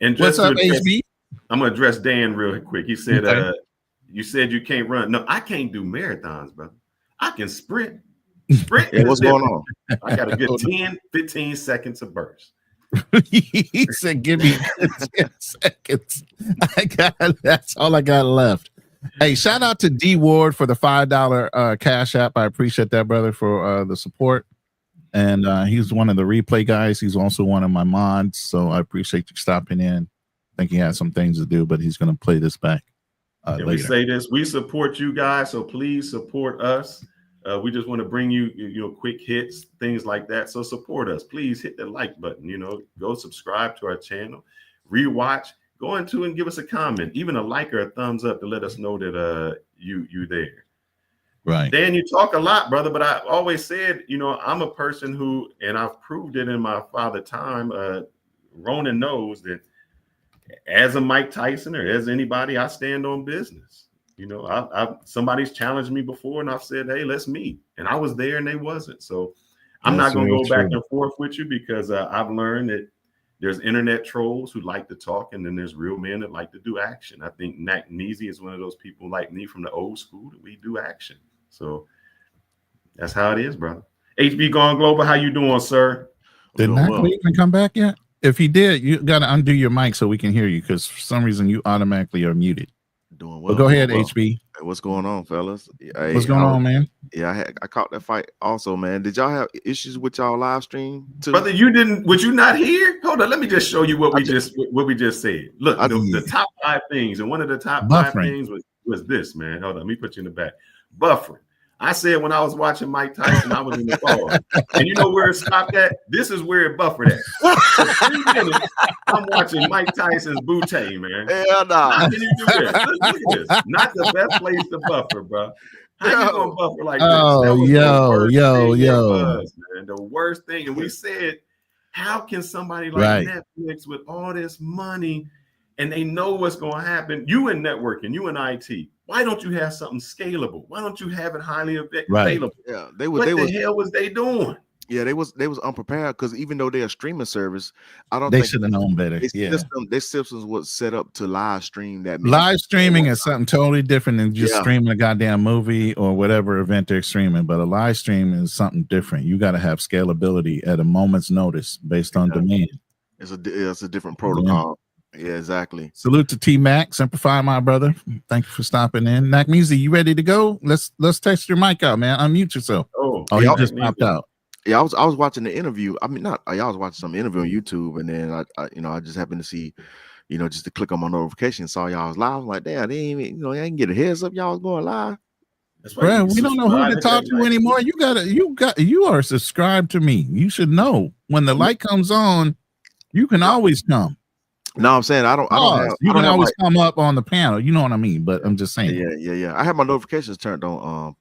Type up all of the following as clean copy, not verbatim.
And What's just to up, address, HB? I'm gonna address Dan real quick. He said, Okay. you said you can't run. No, I can't do marathons, brother. I can sprint. Sprinting Yeah, is what's going different. on? I got a good 10, 15 seconds of burst. He said, "Give me 10 seconds." That's all I got left. Hey, shout out to D Ward for the $5 cash app. I appreciate that, brother, for the support. And he's one of the replay guys. He's also one of my mods, so I appreciate you stopping in. I think he has some things to do, but he's going to play this back And later. we say this: we support you guys, so please support us. We just want to bring you, quick hits, things like that. So support us. Please hit the like button. Go subscribe to our channel, rewatch, go into and give us a comment, even a like or a thumbs up to let us know that you there. Right. Dan, you talk a lot, brother, but I always said, I'm a person who, and I've proved it in my father time. Ronan knows that as a Mike Tyson or as anybody, I stand on business. Somebody's challenged me before, and I've said, "Hey, let's meet," and I was there, and they wasn't. So I'm That's not going to very go back true. and forth with you because I've learned that there's internet trolls who like to talk, and then there's real men that like to do action. I think Nat Neezy is one of those people like me from the old school that we do action. So that's how it is, brother. HB Gone Global, how you doing, sir? Did doing Mac well. leave and come back yet? If he did, you got to undo your mic so we can hear you, because for some reason you automatically are muted. Doing well. But go ahead, doing well. HB. Hey, what's going on, fellas? What's going on, man? Yeah, I caught that fight also, man. Did y'all have issues with y'all live stream too? Brother, you didn't? Would you not hear? Hold on, let me just show you what we just said. Look, the top 5 things, and one of the top 5 things was this, man. Hold on, let me put you in the back. Buffering. I said when I was watching Mike Tyson, I was in the car, and you know where it stopped at? This is where it buffered at. For 3 minutes, I'm watching Mike Tyson's bootay, man. Hell nah. How can you do this? Look at this. Not the best place to buffer, bro. How you gonna buffer like this? That was the worst thing there was, man. The worst thing. And we said, how can somebody like Netflix with all this money and they know what's gonna happen? You in networking, you in IT. Why don't you have something scalable? Why don't you have it highly available? Yeah, what the hell was they doing? Yeah, they was unprepared because even though they're a streaming service, I don't they think should have known better. Their systems was set up to live stream that. Live streaming is something totally different than just streaming a goddamn movie or whatever event they're streaming. But a live stream is something different. You got to have scalability at a moment's notice based on demand. It's a different protocol. Yeah, exactly. Salute to T Mac, Simplify, my brother. Thank you for stopping in. Mac Measy, you ready to go? Let's test your mic out, man. Unmute yourself. Oh, he just popped out. Yeah, I was watching the interview. I mean, I was watching some interview on YouTube, and then I just happened to see, just to click on my notification, saw y'all was live. I'm like, damn, they ain't even, I didn't get a heads up y'all was going live. Bro, we don't know who to talk to anymore. You are subscribed to me. You should know when the light comes on, you can always come. No, I'm saying you can always come up on the panel. You know what I mean? But I'm just saying. Yeah. I have my notifications turned on,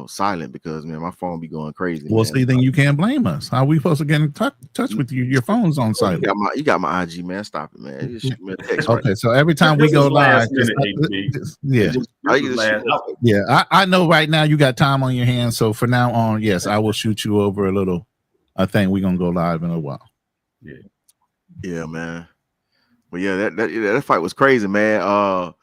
silent because man, my phone be going crazy. Well, see, then you can't blame us. How are we supposed to get in touch with you? Your phone's on silent. You got my IG, man. Stop it, man. You just shoot me a text. Okay, so every time we go live, I know right now you got time on your hands. So for now on, yes, I will shoot you over a little. I think we're gonna go live in a while. Yeah, man. But yeah, that fight was crazy, man. I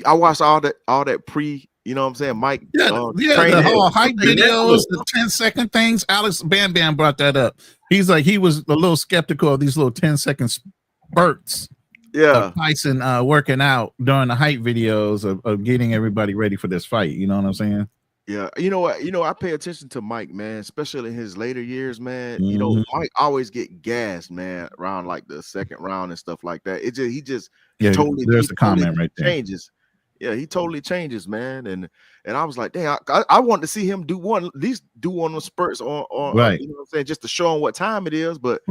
watched all that pre, you know what I'm saying, Mike. The whole hype videos, the 10-second things. Alex Bam Bam brought that up. He's like, he was a little skeptical of these little 10-second spurts. Of Tyson working out during the hype videos of getting everybody ready for this fight. You know what I'm saying? Yeah, you know what? I pay attention to Mike, man, especially in his later years, man. Mm-hmm. Mike always get gassed, man, around like the second round and stuff like that. He just totally. There's a comment right there. Changes. Yeah, he totally changes, man. And I was like, damn, I want to see him do one of the spurts on right. You know what I'm saying, just to show him what time it is. But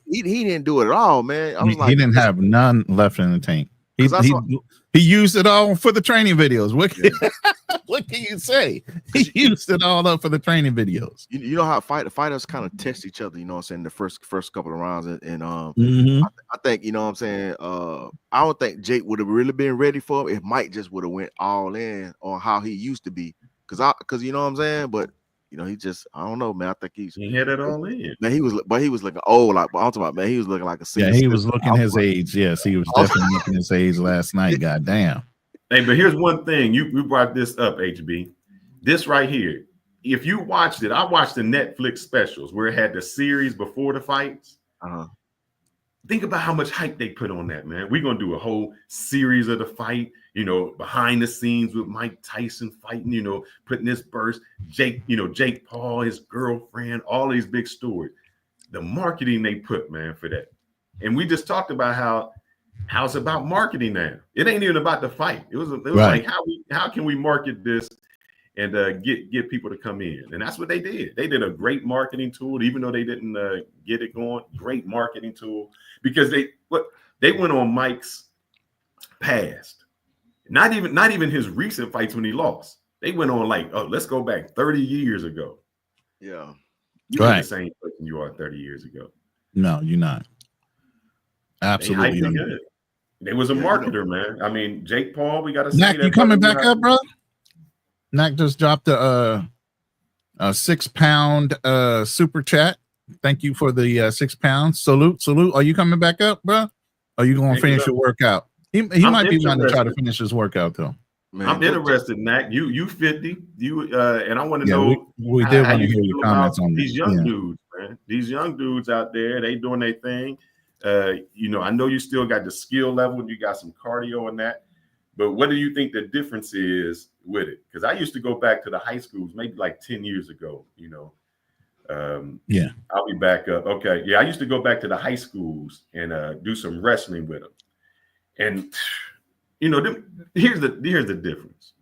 he didn't do it at all, man. I was he didn't have none left in the tank. He used it all for the training videos. What can you say? He used it all up for the training videos. You know how fighters kind of test each other, you know what I'm saying, the first couple of rounds. And I think, you know what I'm saying, I don't think Jake would have really been ready for him if Mike just would have went all in on how he used to be. Cause you know what I'm saying? But he just, I don't know, man. I think he had it all in. Man, he was looking old. Like, I'm talking about, man, he was looking like a senior. Yeah, he was looking his age. Yes, he was definitely looking his age last night. Goddamn. Hey, but here's one thing. You brought this up, HB. This right here. If you watched it, I watched the Netflix specials where it had the series before the fights. Think about how much hype they put on that, man. We're gonna do a whole series of the fight, behind the scenes with Mike Tyson fighting, putting this burst, Jake Paul, his girlfriend, all these big stories. The marketing they put, man, for that. And we just talked about how it's about marketing now. It ain't even about the fight. It was right. Like how can we market this and get people to come in? And that's what they did. They did a great marketing tool, even though they didn't get it going. Great marketing tool, because they went on Mike's past, not even his recent fights when he lost. They went on like, oh, let's go back 30 years ago. Yeah, you're right. The same person you are 30 years ago. No, you're not. Absolutely. They was a marketer, man. I mean, Jake Paul, we got to say Nak, you coming back up, bro? Nak just dropped a 6-pound super chat. Thank you for the 6 pounds. Salute. Are you coming back up, bro? Are you going to finish your workout? He might be wanting to try to finish his workout though. Man, I'm interested, Nak. You 50. And I want to know. We did want to hear your comments on these young dudes, man. These young dudes out there, they doing their thing. I know you still got the skill level, you got some cardio and that, but what do you think the difference is with it? Because I used to go back to the high schools maybe like 10 years ago, yeah, I'll be back up. Okay. Yeah, I used to go back to the high schools and do some wrestling with them. And here's the difference.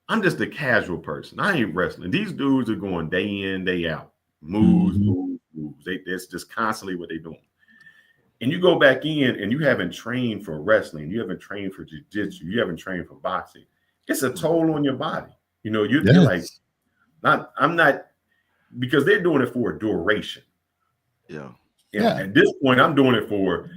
I'm just a casual person. I ain't wrestling. These dudes are going day in, day out. Moves. That's just constantly what they're doing. And you go back in and you haven't trained for wrestling, you haven't trained for jiu-jitsu, you haven't trained for boxing. It's a toll on your body. You're like, I'm not, because they're doing it for a duration. Yeah. At this point, I'm doing it for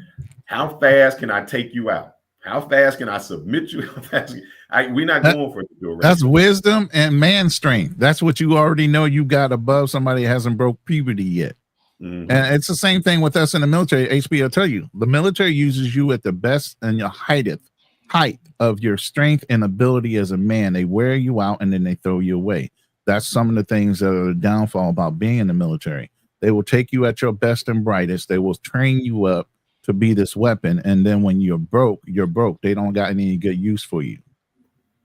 how fast can I take you out? How fast can I submit you? We're not going for the duration. That's wisdom and man strength. That's what you already know you got above somebody that hasn't broke puberty yet. Mm-hmm. And it's the same thing with us in the military. HB will tell you, the military uses you at the best and your height of your strength and ability as a man. They wear you out and then they throw you away. That's some of the things that are the downfall about being in the military. They will take you at your best and brightest. They will train you up to be this weapon. And then when you're broke, you're broke. They don't got any good use for you.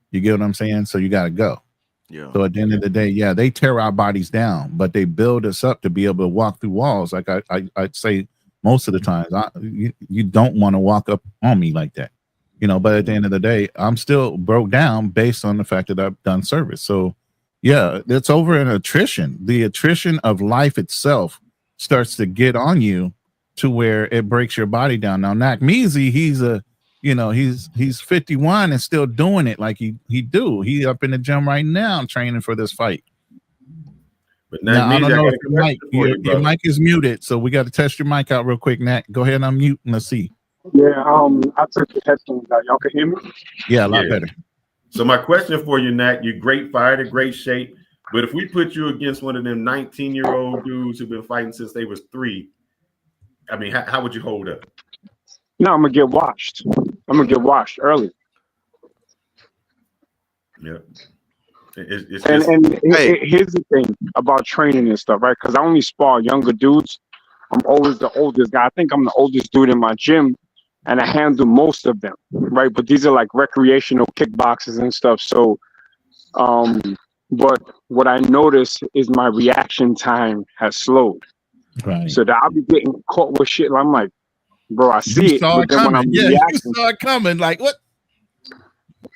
You get what I'm saying? So you got to go. Yeah. So at the end of the day, yeah, they tear our bodies down, but they build us up to be able to walk through walls. Like I'd say most of the times, you don't want to walk up on me like that, but at the end of the day, I'm still broke down based on the fact that I've done service. So yeah, it's over in attrition. The attrition of life itself starts to get on you to where it breaks your body down. Now, Nak Measy, he's 51 and still doing it like he up in the gym right now training for this fight. But now I don't know if your mic is muted, so we got to test your mic out real quick. Nak, go ahead and unmute and let's see. Yeah, I took the headphones out. Y'all can hear me? Yeah, a lot better. So my question for you, Nak, you're great fighter, great shape, but if we put you against one of them 19-year-old dudes who've been fighting since they was 3, I mean, how would you hold up? No, I'm gonna get washed. I'm gonna get washed early. Yeah. Here's the thing about training and stuff, right? Because I only spar younger dudes. I'm always the oldest guy. I think I'm the oldest dude in my gym, and I handle most of them, right? But these are like recreational kickboxers and stuff. So, but what I notice is my reaction time has slowed. Right. So that I'll be getting caught with shit. And I'm like, bro, I see it. But then when I'm you saw it coming. Like what?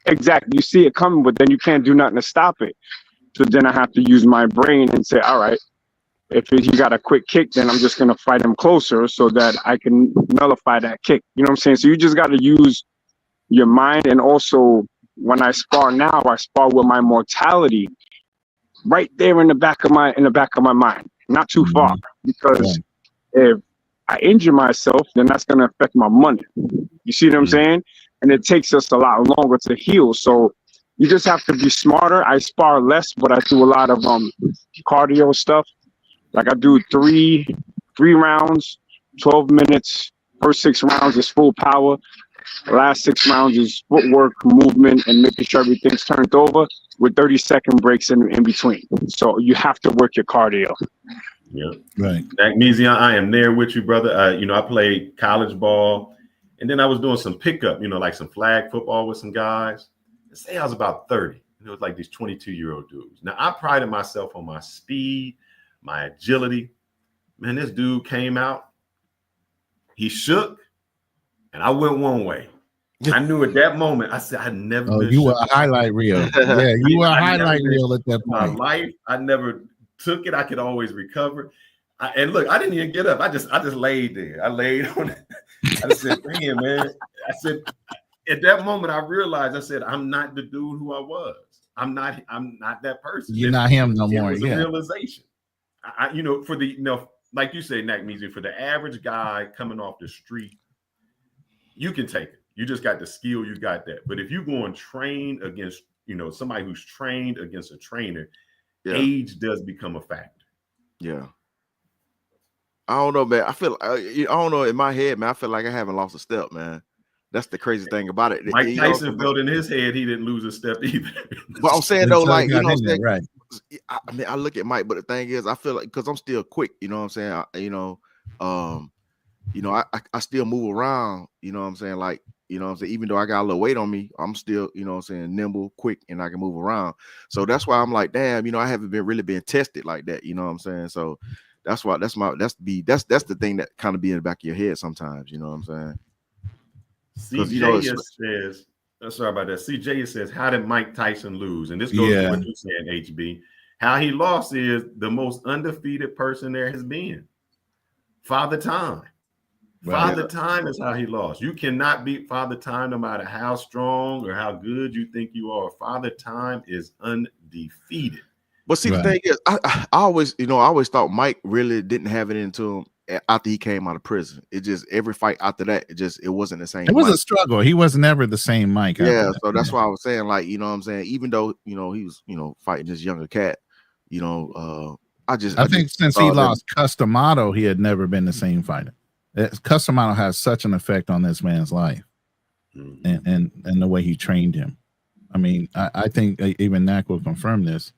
Exactly. You see it coming, but then you can't do nothing to stop it. So then I have to use my brain and say, all right, if you got a quick kick, then I'm just going to fight him closer so that I can nullify that kick. You know what I'm saying? So you just got to use your mind. And also when I spar now, I spar with my mortality right there in the back of my mind, not too far, because if I injure myself, then that's going to affect my money. You see what I'm saying? And it takes us a lot longer to heal. So you just have to be smarter. I spar less, but I do a lot of cardio stuff. Like I do three rounds, 12 minutes. First 6 rounds is full power. Last 6 rounds is footwork, movement, and making sure everything's turned over with 30-second breaks in between. So you have to work your cardio. Yeah, right. Magnesium, I am there with you, brother. I played college ball, and then I was doing some pickup, like some flag football with some guys. Let's say I was about 30. And it was like these 22-year-old dudes. Now, I prided myself on my speed, my agility. Man, this dude came out. He shook, and I went one way. I knew at that moment, I said, I'd never been you were a highlight reel. Yeah, you were a highlight reel at that point. My life, I never took it. I could always recover. And look, I didn't even get up. I just laid there. I laid on it. I just said, damn, man. I said, at that moment, I realized, I said, I'm not the dude who I was. I'm not that person. You're not him no more. It was a realization. For the, like you say, Nack Measy, for the average guy coming off the street, you can take it. You just got the skill, you got that. But if you go and train against, somebody who's trained against a trainer, age does become a factor. Yeah. I don't know, man. I don't know, in my head, man, I feel like I haven't lost a step, man. That's the crazy thing about it. Mike Tyson felt in his head he didn't lose a step either. But I'm saying though, like, what I'm saying? Right. I look at Mike, but the thing is, I feel like, because I'm still quick, you know what I'm saying? I still move around, you know what I'm saying? Like, you know what I'm saying? Even though I got a little weight on me, I'm still, you know what I'm saying, nimble, quick, and I can move around. So that's why I'm like, damn, I haven't really been tested like that, you know what I'm saying? So that's why that's the thing that kind of be in the back of your head sometimes, you know what I'm saying? CJ says, sorry about that. CJ says, how did Mike Tyson lose? And this goes to what you're saying, HB. How he lost is the most undefeated person there has been. Father Time. Father Time is how he lost. You cannot beat Father Time no matter how strong or how good you think you are. Father Time is undefeated. But see, the thing is, I always thought Mike really didn't have it into him after he came out of prison. It just, every fight after that, it wasn't the same. It was a struggle. He wasn't ever the same Mike. Yeah, so that's why I was saying, like, you know what I'm saying? Even though, he was, fighting this younger cat, I think since he lost Customato, he had never been the same fighter. Customato has such an effect on this man's life and the way he trained him. I mean, I think even Nack will confirm this.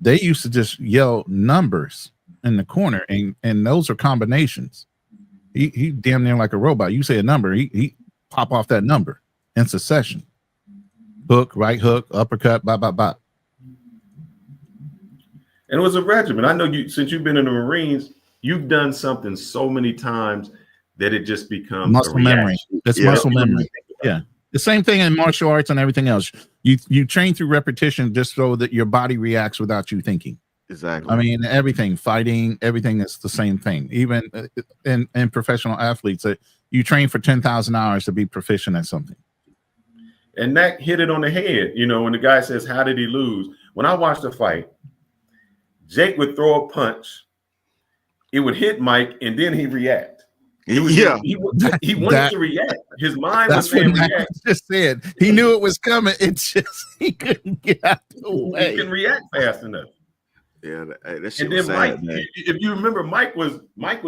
They used to just yell numbers in the corner, and those are combinations. He damn near like a robot. You say a number, he pop off that number in succession. Hook, right hook, uppercut, bop, bop, bop. And it was a regimen. I know since you've been in the Marines, you've done something so many times that it just becomes muscle memory. It's muscle memory. Yeah. The same thing in martial arts and everything else. You train through repetition just so that your body reacts without you thinking. Exactly. I mean, everything, fighting, everything is the same thing. Even in professional athletes, you train for 10,000 hours to be proficient at something. And that hit it on the head. When the guy says, how did he lose? When I watched the fight, Jake would throw a punch. It would hit Mike, and then he'd react. He wanted to react. His mind was saying react. Just said he knew it was coming. It's just he couldn't get out the way. He can react fast enough. Yeah, that shit and then was Mike, sad, man. If you remember, Mike was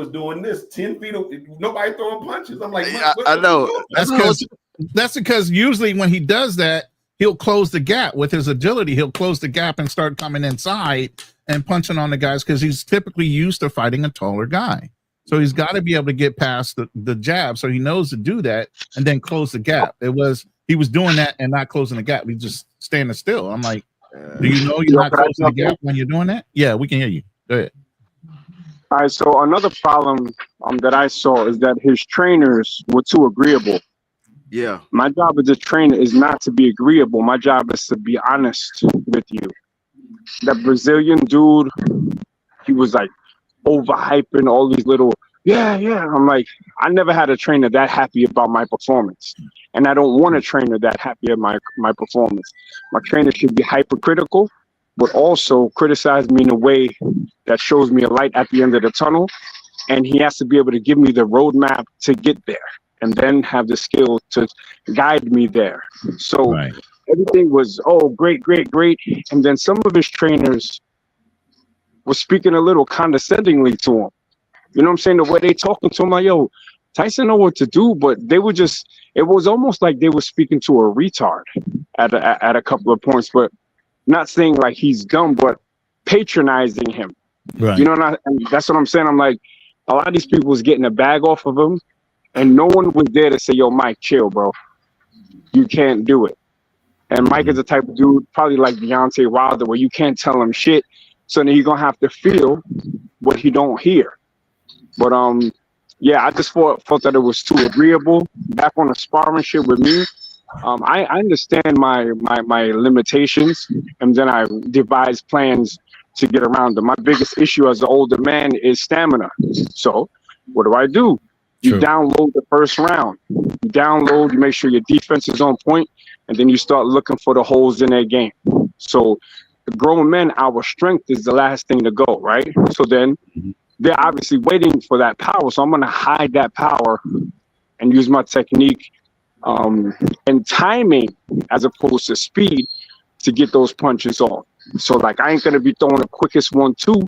doing this 10 feet. Nobody throwing punches. I'm like, I know. That's because usually when he does that, he'll close the gap with his agility. He'll close the gap and start coming inside and punching on the guys because he's typically used to fighting a taller guy. So he's got to be able to get past the jab. So he knows to do that and then close the gap. He was doing that and not closing the gap. He's just standing still. I'm like, do you know you're not closing the gap when you're doing that? Yeah, we can hear you. Go ahead. All right. So another problem that I saw is that his trainers were too agreeable. Yeah. My job as a trainer is not to be agreeable. My job is to be honest with you. That Brazilian dude, he was like overhyping all these little, yeah. I'm like, I never had a trainer that happy about my performance. And I don't want a trainer that happy at my performance. My trainer should be hypercritical, but also criticize me in a way that shows me a light at the end of the tunnel. And he has to be able to give me the roadmap to get there and then have the skill to guide me there. So everything was, oh, great, great, great. And then some of his trainers were speaking a little condescendingly to him. You know what I'm saying? The way they talking to him, like, yo, Tyson know what to do, but they were just, it was almost like they were speaking to a retard at a couple of points, but not saying like he's dumb, but patronizing him. Right. You know, and that's what I'm saying. I'm like, a lot of these people was getting a bag off of him, and no one was there to say, yo, Mike, chill, bro. You can't do it. And Mike is the type of dude, probably like Deontay Wilder, where you can't tell him shit, so then you're going to have to feel what he don't hear. But, yeah, I just thought that it was too agreeable. Back on the sparring shit with me, I understand my limitations, and then I devise plans to get around them. My biggest issue as an older man is stamina. So what do? You download the first round. You download, you make sure your defense is on point, and then you start looking for the holes in their game. So the grown men, our strength is the last thing to go, right? So then they're obviously waiting for that power. So I'm going to hide that power and use my technique and timing as opposed to speed to get those punches off. So like I ain't going to be throwing the quickest 1-2,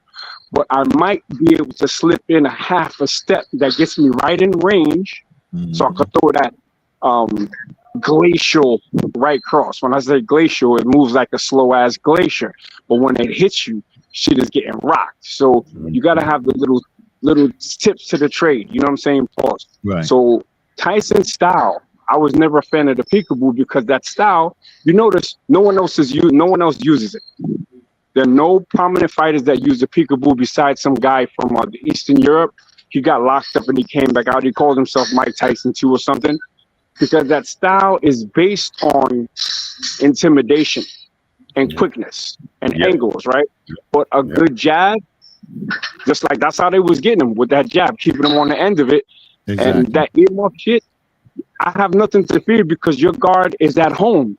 but I might be able to slip in a half a step that gets me right in range. So I could throw that glacial right cross. When I say glacial, it moves like a slow ass glacier. But when it hits you, shit is getting rocked. So you got to have the little tips to the trade. You know what I'm saying? Pause. Right. So Tyson's style, I was never a fan of the peekaboo because that style, you notice no one else uses it. There are no prominent fighters that use the peekaboo besides some guy from Eastern Europe. He got locked up and he came back out. He called himself Mike Tyson 2 or something, because that style is based on intimidation and quickness and angles, right? But a good jab, just like that's how they was getting him with that jab, keeping him on the end of it. Exactly. And that earmuff shit, I have nothing to fear because your guard is at home.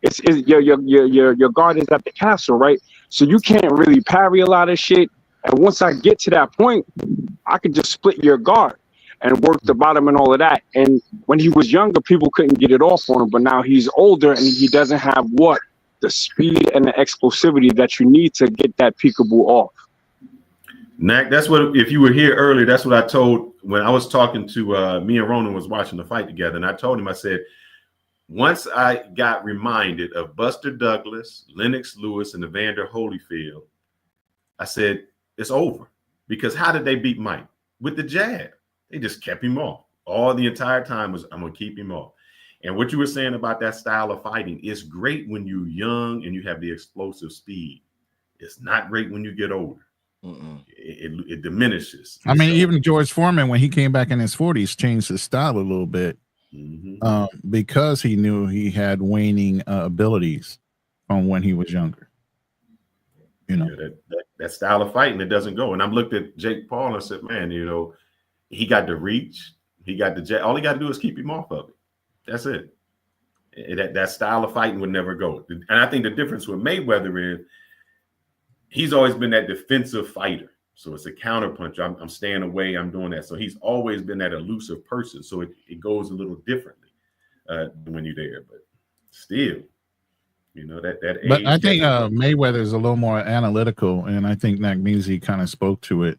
It's your guard is at the castle, right? So you can't really parry a lot of shit. And once I get to that point, I could just split your guard and work the bottom and all of that. And when he was younger, people couldn't get it off on him. But now he's older and he doesn't have the speed and the explosivity that you need to get that peekaboo off. Nack, that's what, if you were here earlier, that's what I told when I was talking to me and Ronan was watching the fight together. And I told him, I said, once I got reminded of Buster Douglas, Lennox Lewis, and Evander Holyfield, I said, it's over. Because how did they beat Mike? With the jab. They just kept him off. All the entire time was, I'm going to keep him off. And what you were saying about that style of fighting is great when you're young and you have the explosive speed. It's not great when you get older. It diminishes. I mean, even George Foreman, when he came back in his 40s, changed his style a little bit because he knew he had waning abilities from when he was younger. You know, that style of fighting, it doesn't go. And I'm looked at Jake Paul and said, man, you know, he got the reach, he got the jet. All he got to do is keep him off of it. That's it. That style of fighting would never go. And I think the difference with Mayweather is he's always been that defensive fighter. So it's a counterpunch. I'm staying away. I'm doing that. So he's always been that elusive person. So it goes a little differently when you're there. But still, you know, that age. But I think Mayweather is a little more analytical, and I think Nagmeezy kind of spoke to it.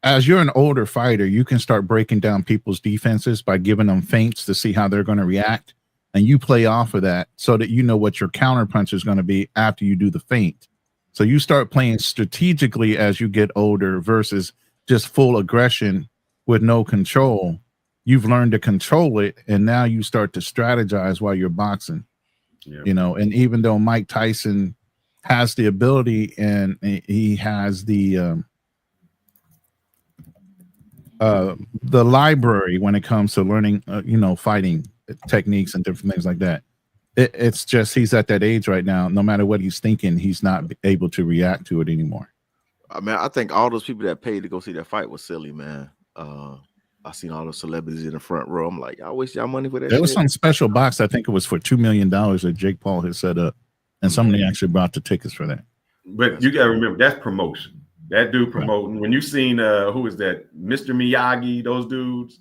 As you're an older fighter, you can start breaking down people's defenses by giving them feints to see how they're going to react. And you play off of that so that you know what your counterpunch is going to be after you do the feint. So you start playing strategically as you get older versus just full aggression with no control. You've learned to control it, and now you start to strategize while you're boxing. Yeah. You know, and even though Mike Tyson has the ability and he has the library when it comes to learning, you know, fighting techniques and different things like that. It's just he's at that age right now. No matter what he's thinking, he's not able to react to it anymore. I mean, I think all those people that paid to go see that fight was silly, man. I seen all the celebrities in the front row. I'm like, I waste y'all money for that. There was some special box. I think it was for $2 million that Jake Paul had set up, and somebody actually bought the tickets for that. But you got to remember, that's promotion. That dude promoting. Right. When you seen who is that, Mr. Miyagi, those dudes,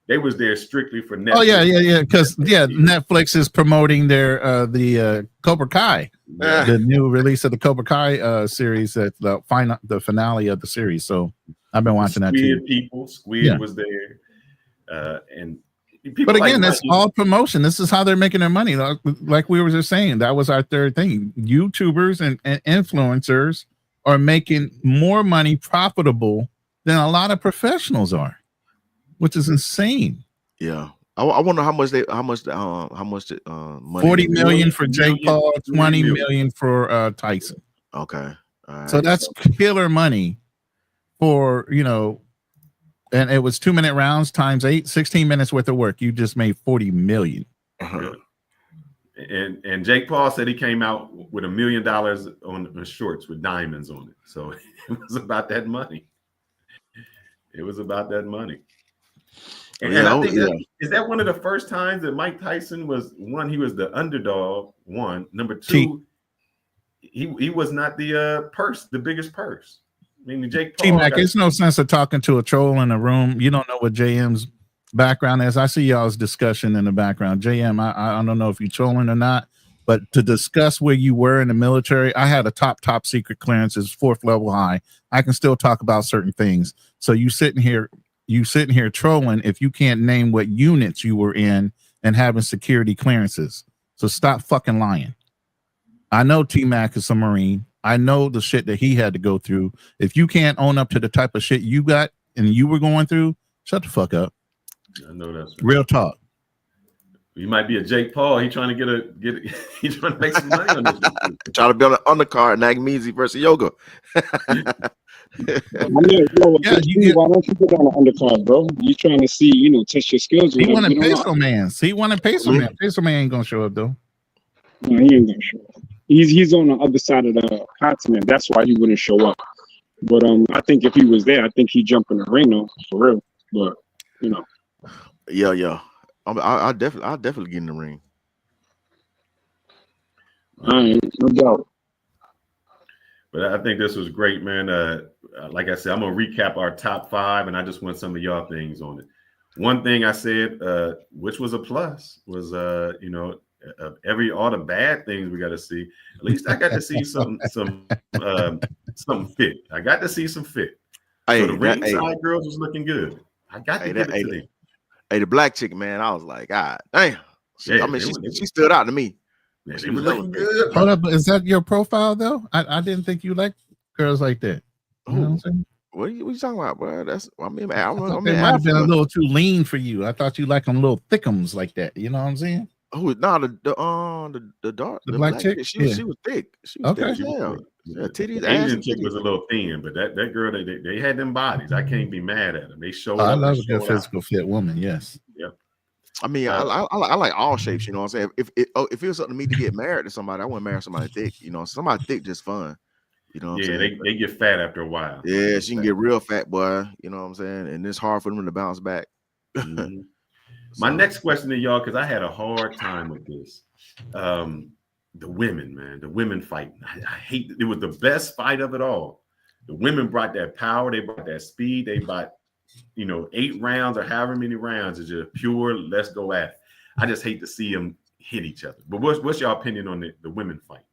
They was there strictly for Netflix. Oh yeah. Because Netflix is promoting their the Cobra Kai, the new release of the Cobra Kai series. That's the finale of the series. So I've been watching that too. Squid was there, and people. But again, that's all promotion. This is how they're making their money. Like we were just saying, that was our third thing. YouTubers and influencers are making more money profitable than a lot of professionals are, which is insane. Yeah, I wonder how much money. 40 million for Jake Paul, 20 million for Tyson. Okay, all right. So that's killer money for, and it was 2-minute rounds times 8, 16 minutes worth of work. You just made 40 million. And Jake Paul said he came out with $1 million on the shorts with diamonds on it. So it was about that money. It was about that money. And I think is that one of the first times that Mike Tyson was one? He was the underdog. One, number two, he was not the biggest purse. I mean, Jake Paul. T-Mac, it's no sense of talking to a troll in a room. You don't know what JM's background is. I see y'all's discussion in the background. JM, I don't know if you're trolling or not, but to discuss where you were in the military, I had a top secret clearance, is 4th level high. I can still talk about certain things. So you sitting here trolling if you can't name what units you were in and having security clearances. So stop fucking lying. I know T-Mac is a Marine. I know the shit that he had to go through. If you can't own up to the type of shit you got and you were going through, shut the fuck up. I know that's right. Real talk. You might be a Jake Paul. He trying to he's trying to make some money on this. Trying to build an undercard, Nagmeezy versus Yoga. Why don't you get on the undercard, bro? You trying to see, test your skills. He wanted Peso Man. Man. Peso Man ain't gonna show up though. No, he ain't gonna show up. He's on the other side of the continent. That's why he wouldn't show up. But I think if he was there, I think he'd jump in the ring though, for real. But Yeah. I'll definitely get in the ring. All right, no doubt. But I think this was great, man. Like I said, I'm gonna recap our top 5, and I just want some of y'all things on it. One thing I said, which was a plus, was all the bad things we got to see. At least I got to see something fit. I got to see some fit. So the ringside girls was looking good. I got to give it to them. Hey, the black chick, man, I was like, God damn. She stood out to me. Yeah, she was looking good. Hold up, is that your profile though? I didn't think you liked girls like that. You know what I'm saying? What are you talking about, bro? They might have been a little too lean for you. I thought you like them little thickums like that. You know what I'm saying? Oh no, the black chick. She was thick. She was thick. Yeah, titties. The Asian chick was a little thin, but that girl, they had them bodies. I can't be mad at them. They showed up. I love a good physical fit woman. Yes. Yep. I mean, I like all shapes. You know what I'm saying? If it was something to me to get married to somebody, I wouldn't marry somebody thick. Somebody thick just fun. You know what I'm saying? They get fat after a while. Yeah, she can get real fat, boy. You know what I'm saying? And it's hard for them to bounce back. Mm-hmm. My next question to y'all, because I had a hard time with this. The women, man, the women fighting. I hate it. Was the best fight of it all. The women brought that power, they brought that speed, they brought 8 rounds or however many rounds is just pure let's go at it. I just hate to see them hit each other. But what's your opinion on the women fight?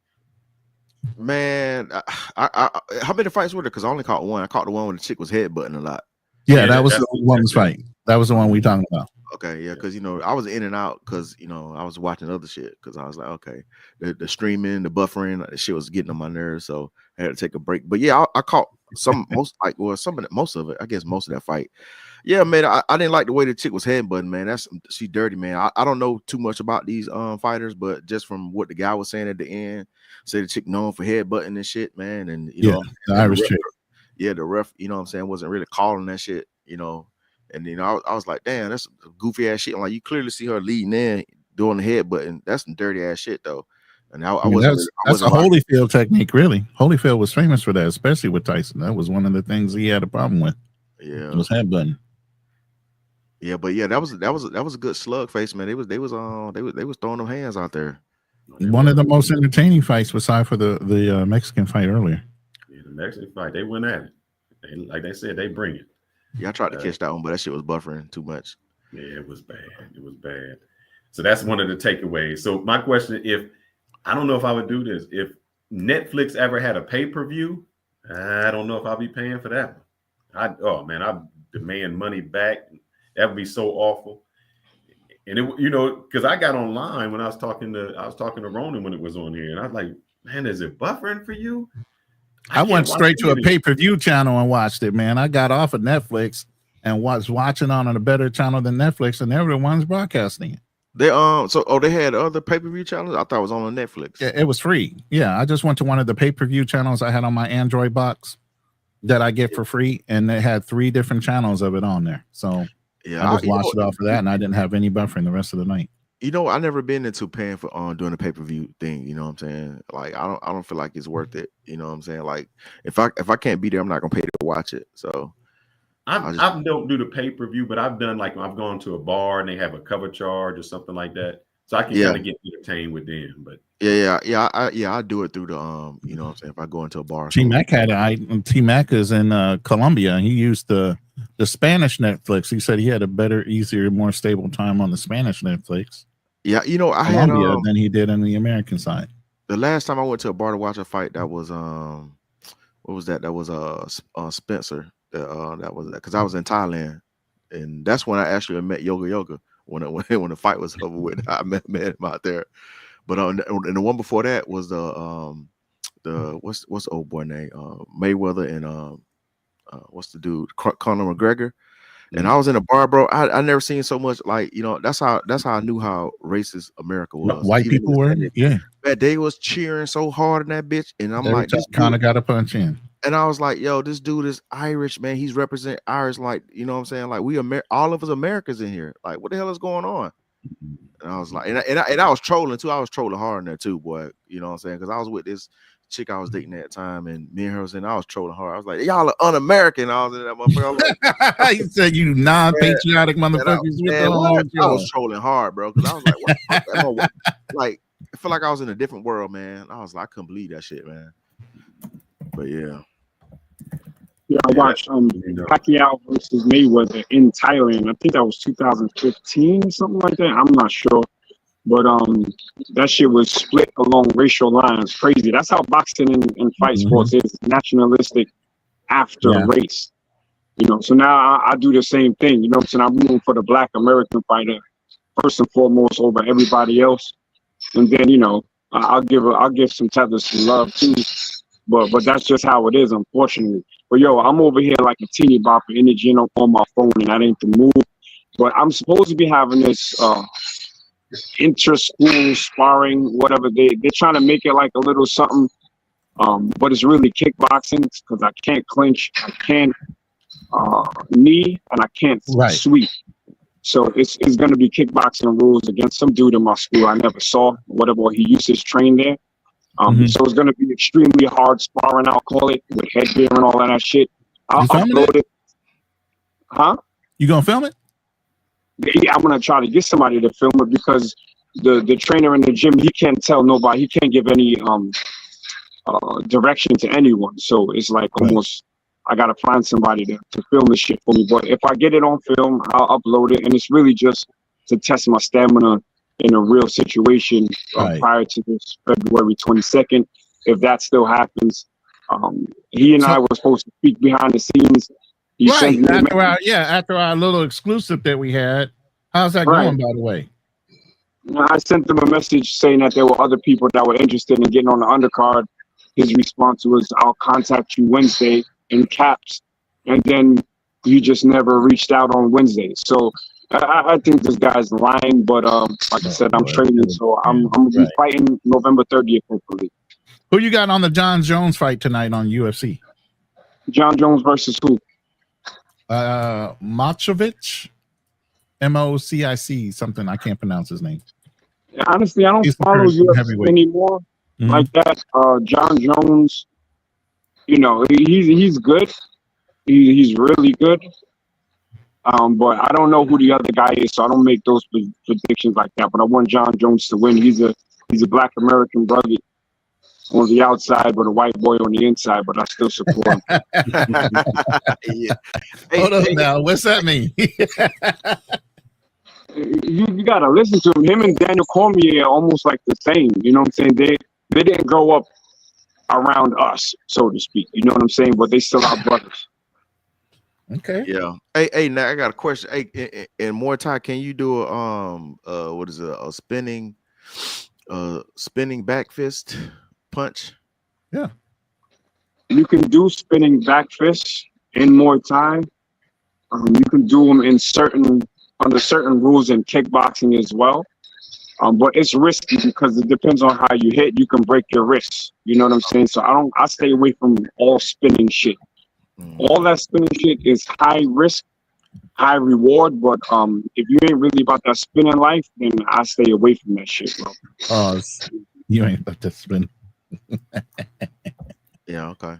Man, I how many fights were there? Because I only caught one. I caught the one when the chick was headbutting a lot. Yeah, that was the woman's fight. That was the one we talking about. Okay, yeah, because I was in and out because I was watching other shit because I was like, okay, the streaming, the buffering, the shit was getting on my nerves, so I had to take a break. But yeah, I caught most of it. I guess most of that fight. Yeah, man, I didn't like the way the chick was headbutting, man. She dirty, man. I don't know too much about these fighters, but just from what the guy was saying at the end, say the chick known for headbutting and shit, man, and the Irish chick. Yeah, the ref, what I'm saying, wasn't really calling that shit, And I was like, damn, that's goofy ass shit. I'm like, you clearly see her leading in doing the headbutting. That's some dirty ass shit though. And that's a Holyfield technique, really. Holyfield was famous for that, especially with Tyson. That was one of the things he had a problem with. Yeah, it was headbutting. Yeah, but yeah, that was a good slug face, man. They was throwing them hands out there. One of the most entertaining fights, aside for the Mexican fight earlier. Yeah, the Mexican fight, they went at it. Like they said, they bring it. Yeah, I tried to catch that one, but that shit was buffering too much. Yeah, it was bad. It was bad. So that's one of the takeaways. So my question, if I don't know if I would do this, if Netflix ever had a pay-per-view, I don't know if I'll be paying for that one. I demand money back. That would be so awful. And it, because I got online when I was talking to Ronan when it was on here, and I was like, man, is it buffering for you? I went straight to a pay-per-view channel and watched it, man. I got off of Netflix and was watching on a better channel than Netflix, and everyone's broadcasting it. They they had other pay-per-view channels. I thought it was on Netflix. Yeah, it was free. Yeah, I just went to one of the pay-per-view channels I had on my Android box that I get for free, and they had 3 different channels of it on there. So yeah, I just watched it off of that, and I didn't have any buffering the rest of the night. I never been into paying for doing a pay-per-view thing. You know what I'm saying? Like I don't feel like it's worth it. You know what I'm saying? Like if I can't be there, I'm not gonna pay to watch it. So I don't do the pay-per-view, but I've done like I've gone to a bar and they have a cover charge or something like that. So I can kind of get entertained with them. But I do it through the you know what I'm saying, if I go into a bar. T-Mac T-Mac is in Colombia, and he used the Spanish Netflix. He said he had a better, easier, more stable time on the Spanish Netflix. Yeah, I had than he did on the American side. The last time I went to a bar to watch a fight, that was what was that? That was Spencer. That was because I was in Thailand, and that's when I actually met Yoga when the fight was over with. I met him out there. But and the one before that was the what's the old boy name, Mayweather, and what's the dude, Conor McGregor. And I was in a bar, bro. I never seen so much, like, that's how I knew how racist America was. White people were, yeah. That they was cheering so hard in that bitch, and I'm like, this kind of got a punch in. And I was like, yo, this dude is Irish, man. He's represent Irish, like, you know what I'm saying? Like, all of us Americans in here. Like, what the hell is going on? And I was like, and I was trolling too. I was trolling hard in there too, boy. You know what I'm saying? Because I was with this chick I was dating at the time, and me and her was in. I was trolling hard. I was like, y'all are un-American. I was in that motherfucker. Like, you said you non-patriotic motherfuckers. I was trolling hard, bro, because I was like, what the fuck? Like, I feel like I was in a different world, man. I was like, I couldn't believe that shit, man. But yeah. Yeah, I watched Pacquiao versus Mayweather in Thailand. I think that was 2015, something like that. I'm not sure. But that shit was split along racial lines. Crazy. That's how boxing and fight sports is, nationalistic after race. So now I do the same thing. So I'm rooting for the Black American fighter first and foremost over everybody else. And then, I'll give some tethers some love too. But that's just how it is, unfortunately. But yo, I'm over here like a teeny bopper in the gym on my phone, and that ain't the move. But I'm supposed to be having this inter-school sparring, whatever. They're trying to make it like a little something, but it's really kickboxing because I can't clinch, I can't knee, and I can't sweep. So it's going to be kickboxing rules against some dude in my school I never saw, whatever he used to train there. So it's going to be extremely hard sparring, I'll call it, with headgear and all that shit. I'll upload it. Huh? You going to film it? Yeah, I'm going to try to get somebody to film it because the trainer in the gym, he can't tell nobody. He can't give any direction to anyone. So it's like almost, I got to find somebody to film this shit for me. But if I get it on film, I'll upload it. And it's really just to test my stamina in a real situation prior to this February 22nd. If that still happens, he and I were supposed to speak behind the scenes. After our little exclusive that we had. How's that going, by the way? I sent them a message saying that there were other people that were interested in getting on the undercard. His response was, I'll contact you Wednesday, in caps. And then you just never reached out on Wednesday. So I think this guy's lying, but like I said, I'm training, so I'm going to be fighting November 30th, hopefully. Who you got on the John Jones fight tonight on UFC? John Jones versus who? Mocovic, MOCIC, something. I can't pronounce his name. Yeah, honestly, I don't follow UFC anymore like that. John Jones, he's good. He's really good. But I don't know who the other guy is, so I don't make those predictions like that. But I want John Jones to win. He's a Black American brother on the outside, but a white boy on the inside. But I still support him. Hold on now. What's that mean? You gotta listen to him. Him and Daniel Cormier are almost like the same. You know what I'm saying? They didn't grow up around us, so to speak. You know what I'm saying? But they still are brothers. Okay. Yeah. Hey, now I got a question. Hey, in Muay Thai, can you do what is it? A spinning back fist punch? Yeah. You can do spinning back fists in Muay Thai. You can do them under certain rules in kickboxing as well. But it's risky because it depends on how you hit. You can break your wrists. You know what I'm saying? So I stay away from all spinning shit. All that spinning shit is high risk, high reward. But if you ain't really about that spinning life, then I stay away from that shit, bro. Oh, you ain't about to spin. Yeah, okay.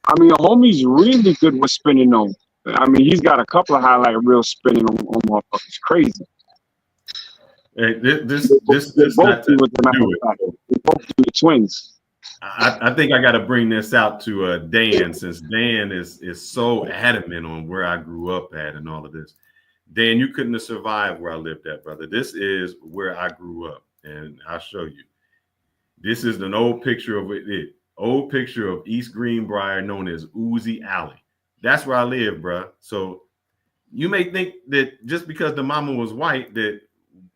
I mean, homie's really good with spinning though. I mean, he's got a couple of highlight reels spinning on motherfuckers. Crazy. Hey, this not to do it. They both do the twins. I think I got to bring this out to Dan, since Dan is so adamant on where I grew up at and all of this. Dan, you couldn't have survived where I lived at, brother. This is where I grew up, and I'll show you. This is an old picture of it. Old picture of East Greenbrier, known as Uzi Alley. That's where I live, bro. So you may think that just because the mama was white that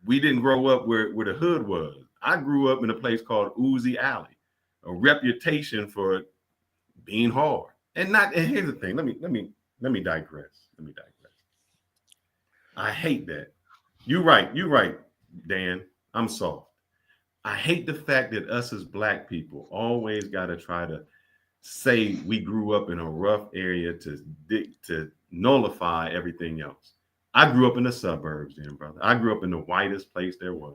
we didn't grow up where the hood was. I grew up in a place called Uzi Alley, a reputation for being hard. And here's the thing. Let me digress. I hate that. You're right, Dan. I'm soft. I hate the fact that us as black people always got to try to say we grew up in a rough area to nullify everything else. I grew up in the suburbs, then, brother. I grew up in the whitest place there was.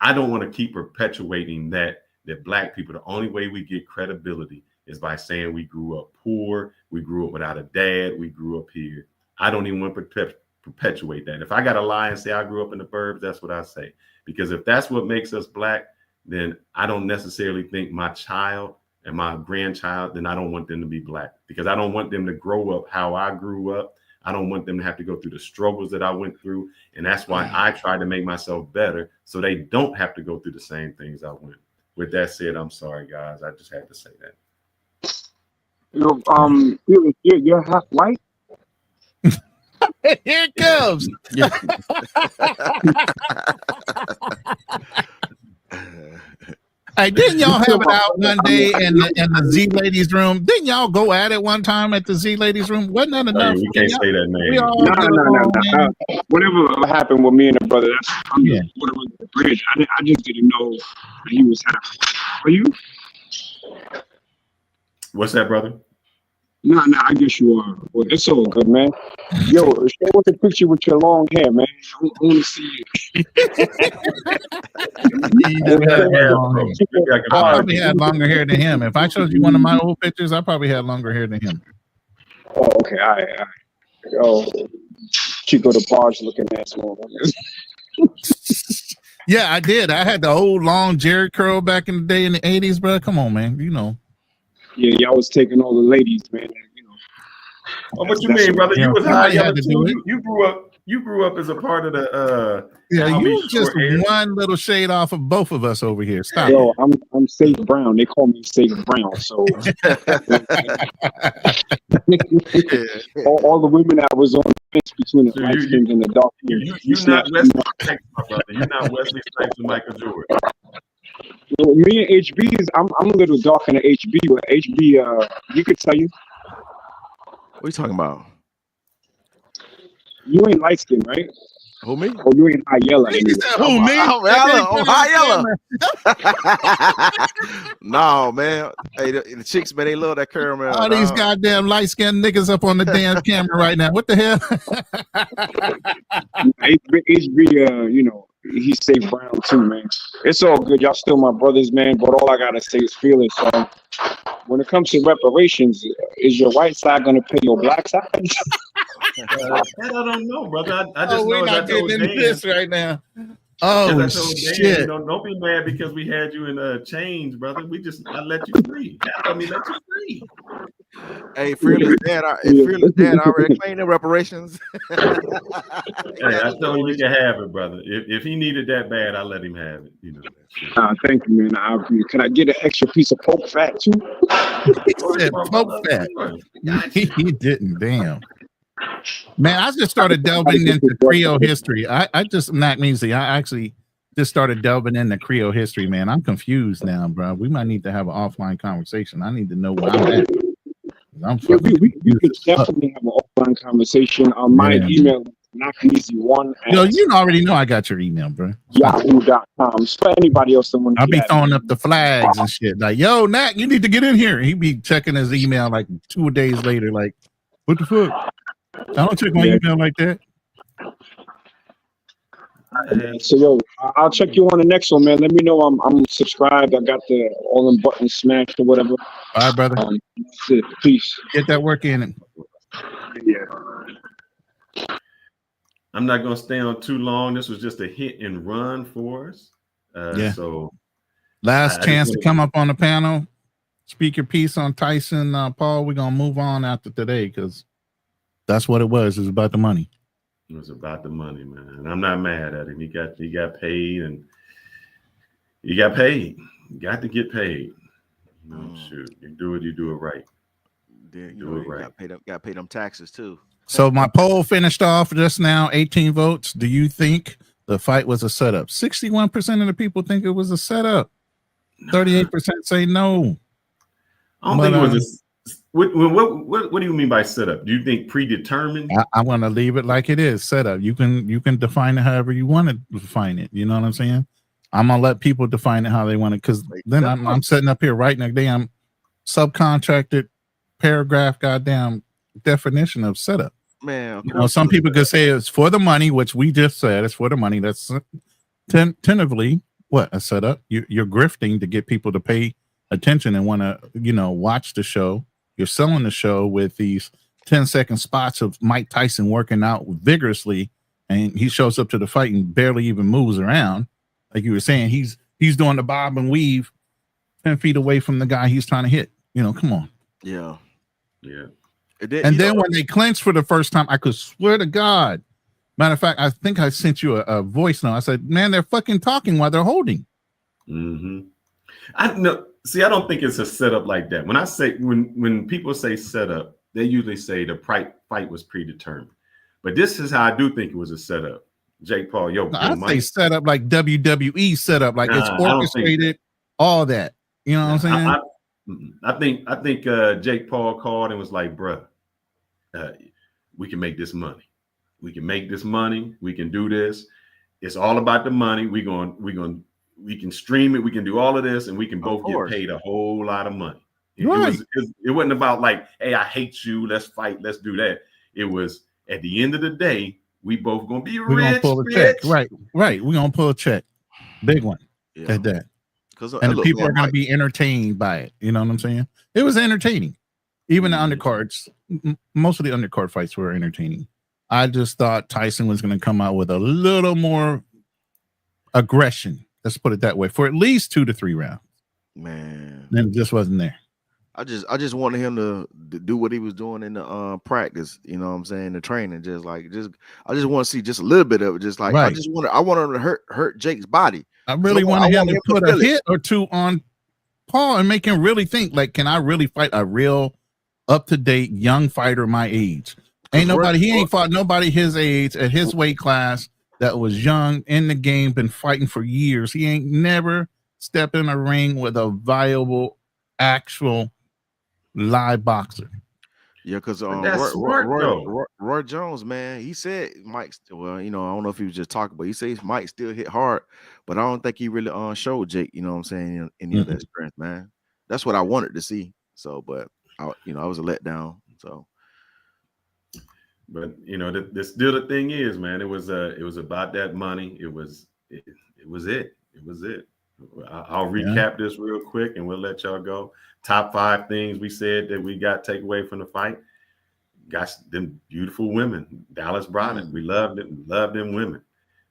I don't want to keep perpetuating that black people, the only way we get credibility is by saying we grew up poor, we grew up without a dad, we grew up here. I don't even want to perpetuate that. If I got to lie and say I grew up in the burbs, that's what I say. Because if that's what makes us black, then I don't necessarily think my child and my grandchild, then I don't want them to be black, because I don't want them to grow up how I grew up. I don't want them to have to go through the struggles that I went through. And that's why I try to make myself better so they don't have to go through the same things I went. With that said, I'm sorry, guys. I just had to say that. You're half white? Here it comes. Hey, didn't y'all have it out one day in the Z Ladies room? Didn't y'all go at it one time at the Z Ladies room? Wasn't that enough? We can't say that name. No. Whatever happened with me and the brother, that's whatever the bridge. I just didn't know that he was half. Are you? What's that, brother? No, I guess you are. Well, it's all good, man. Yo, show us a picture with your long hair, man. I want to see you. I probably had longer hair than him. If I showed you one of my old pictures, I probably had longer hair than him. Oh, okay. All right. Oh, Chico the Barge looking ass man. Yeah, I did. I had the old long Jerry curl back in the day in the 80s, bro. Come on, man. You know. Yeah, y'all was taking all the ladies, man. You know. Oh, what you mean, brother? You was high yellow too. You grew up as a part of the you just one little shade off of both of us over here. Stop. Yo, I'm Sage Brown. They call me Sage Brown. So all the women that was on the fence between the light skins and the dark skins. You're not Wesley Snipes, my brother. You're not Wesley Snipes and Michael Jordan. Well, me and HB I'm a little darker than HB, but HB you could tell you. What are you talking about? You ain't light skinned, right? Who, me? Oh, you ain't high yellow. Who, me? I'm high yellow. No, man. Hey, the chicks, man, they love that caramel. All these goddamn light-skinned niggas up on the damn camera right now. What the hell? HB, you know, he's Safe Brown too, man. It's all good. Y'all still my brothers, man. But all I gotta say is feel it. So when it comes to reparations, is your white side gonna pay your black side? I don't know, brother. I just know we're not getting into this right now. Oh shit! Dan, don't be mad because we had you in change, brother. I let you free. I mean, let you free. Hey, Fearless Dad, already claimed the reparations. Hey, I told him you can have it, brother. If he needed that bad, I let him have it. You know. Thank you, man. Can I get an extra piece of poke fat too? He said poke fat. He didn't. Damn. Man, I just started delving into Creole history. I just not measly. I actually just started delving into Creole history, man. I'm confused now, bro. We might need to have an offline conversation. I need to know where I'm at. I'm fucking we could definitely have an offline conversation. My email knockeasy1 Yo, you already know I got your email, bro. yahoo.com. So anybody else that wants I'll be throwing up the flags and shit. Like, yo, Nat, you need to get in here. He'd be checking his email like 2 days later, like, what the fuck? I don't check my email like that. So yo, I'll check you on the next one, man. Let me know I'm subscribed. I got all them buttons smashed or whatever. All right, brother. Peace. Get that work in. Yeah. I'm not gonna stay on too long. This was just a hit and run for us. So last chance to come up on the panel. Speak your piece on Tyson, Paul. We're gonna move on after today because that's what it was. It was about the money. It was about the money, man. And I'm not mad at him. He got paid, and he got paid. You got to get paid. Shoot, you do it right. Do it right. Got to pay them taxes too. So my poll finished off just now. 18 votes. Do you think the fight was a setup? 61% of the people think it was a setup. 38% say no. I don't think it was. What do you mean by setup? Do you think predetermined? I want to leave it like it is. Setup. You can define it however you want to define it. You know what I'm saying? I'm gonna let people define it how they want it, because then I'm sitting up here writing a damn subcontracted paragraph, goddamn definition of setup. Man, some people could say it's for the money, which we just said it's for the money. That's tentatively what a setup. You're grifting to get people to pay attention and want to watch the show. You're selling the show with these 10-second spots of Mike Tyson working out vigorously, and he shows up to the fight and barely even moves around. Like you were saying, he's doing the bob and weave 10 feet away from the guy he's trying to hit. Come on. Yeah. And then when they clinched for the first time, I could swear to God. Matter of fact, I think I sent you a voice note. I said, man, they're fucking talking while they're holding. Mm-hmm. I don't think it's a setup like that. When I say when people say setup, they usually say the fight was predetermined. But this is how I do think it was a setup. Jake Paul, I say setup like WWE setup, like it's orchestrated, all that. You know what I'm saying? I think Jake Paul called and was like, bruh, we can make this money. We can make this money. We can do this. It's all about the money. We can stream it. We can do all of this, and we can both get paid a whole lot of money. It wasn't about like, hey, I hate you. Let's fight. Let's do that. It was at the end of the day, we both gonna be rich. We're gonna pull a check. Right. We're gonna pull a check, big one at that. And the people are gonna be entertained by it. You know what I'm saying? It was entertaining. Even the undercards, most of the undercard fights were entertaining. I just thought Tyson was gonna come out with a little more aggression. Let's put it that way, for at least 2 to 3 rounds. Man, and it just wasn't there. I just wanted him to do what he was doing in the practice. You know what I'm saying? The training, I just want to see just a little bit of it. Just like right. I want him to hurt Jake's body. I really wanted him to put a hit or two on Paul and make him really think, like, can I really fight a real up-to-date young fighter my age? He ain't fought nobody his age at his weight class that was young in the game, been fighting for years. He ain't never stepped in a ring with a viable, actual live boxer. Yeah, because Roy Jones, man, he said Mike. Well, I don't know if he was just talking, but he says Mike still hit hard, but I don't think he really showed Jake. You know what I'm saying? Any of that strength, man. That's what I wanted to see. So, but I was a letdown. So, but still the thing is, man, it was about that money. It was it. I'll recap this real quick and we'll let y'all go. Top 5 things we said that we got take away from the fight. Got them beautiful women. Dallas Broderick. We loved it. We loved them women.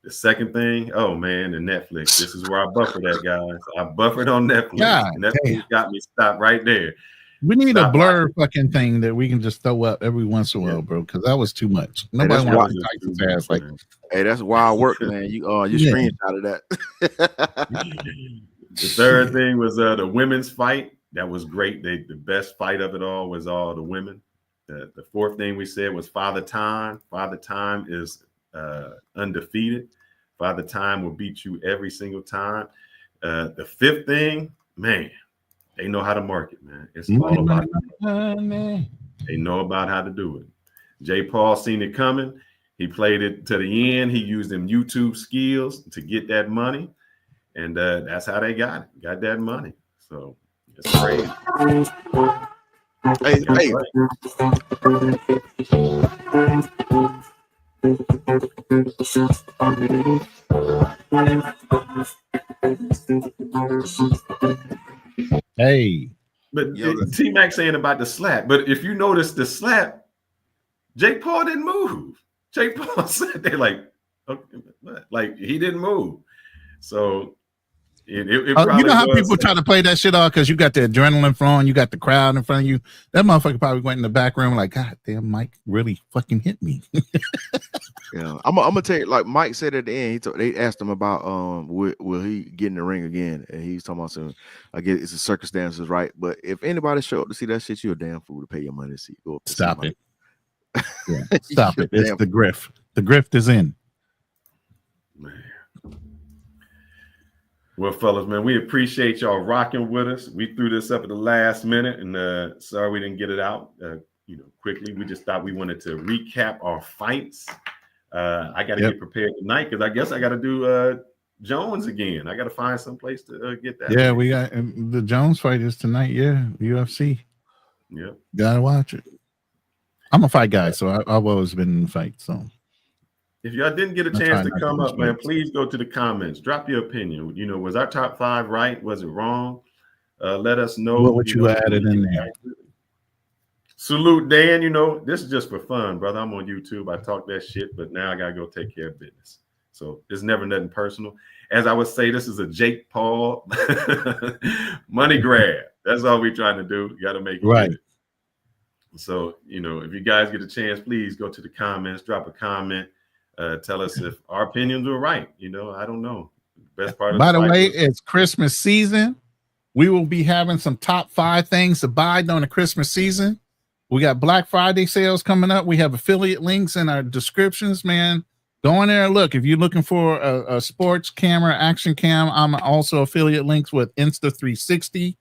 The second thing, oh man, the Netflix. This is where I buffered that, guys. I buffered on Netflix. Netflix got me stopped right there. We need Stop a blur watching. fucking thing that we can just throw up every once in a while, bro, because that was too much. Nobody that's wants to Tyson's ass like. Hey, that's wild work, man. You screenshotted that. The third thing was the women's fight. That was great. The best fight of it all was all the women. The fourth thing we said was Father Time. Father Time is undefeated. Father Time will beat you every single time. The fifth thing, man, they know how to market, man. It's all about money. They know about how to do it. J. Paul seen it coming. He played it to the end. He used them YouTube skills to get that money. And that's how they got that money. So it's crazy. Hey. Hey. But T-Mac saying about the slap. But if you notice the slap, Jake Paul didn't move. Jake Paul said they like, okay, like he didn't move. So it you know how people try to play that shit off because you got the adrenaline flowing, you got the crowd in front of you. That motherfucker probably went in the back room like, God damn, Mike really fucking hit me. Yeah, I'm gonna tell you, like Mike said at the end, they asked him about will he get in the ring again, and he's talking about some. I guess it's the circumstances, right? But if anybody show up to see that shit, you're a damn fool to pay your money to see. Go up to Stop it. Yeah, stop it. It's the grift. The grift is in. Man. Well, fellas, man, we appreciate y'all rocking with us. We threw this up at the last minute, and sorry we didn't get it out quickly. We just thought we wanted to recap our fights. I got to get prepared tonight because I guess I got to do Jones again. I got to find some place to get that. Yeah, we got the Jones fight is tonight. Yeah, UFC. Yep. Gotta watch it. I'm a fight guy, so I've always been in the fight. So if y'all didn't get a chance to come up, man, please go to the comments. Drop your opinion. Was our top 5 right? Was it wrong? Let us know. What you added in there. Salute, Dan. This is just for fun, brother. I'm on YouTube. I talk that shit, but now I got to go take care of business. So it's never nothing personal. As I would say, this is a Jake Paul money grab. That's all we're trying to do. You got to make it right. So, if you guys get a chance, please go to the comments, drop a comment. Tell us if our opinions were right. I don't know. Best part of By the way, it's Christmas season. We will be having some top 5 things to buy during the Christmas season. We got Black Friday sales coming up. We have affiliate links in our descriptions, man. Go in there and look. If you're looking for a sports camera, action cam, I'm also affiliate links with Insta360.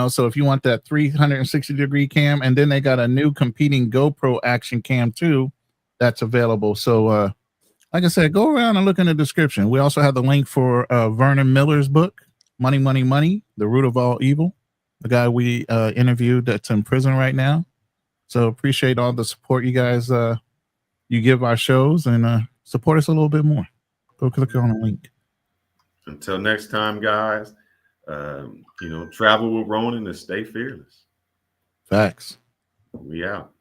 So if you want that 360-degree cam, and then they got a new competing GoPro action cam too, that's available. So, like I said, go around and look in the description. We also have the link for Vernon Miller's book, Money, Money, Money, The Root of All Evil, the guy we interviewed that's in prison right now. So appreciate all the support you guys you give our shows, and support us a little bit more. Go click on the link. Until next time, guys, travel with Ronan and stay fearless. Facts. We out.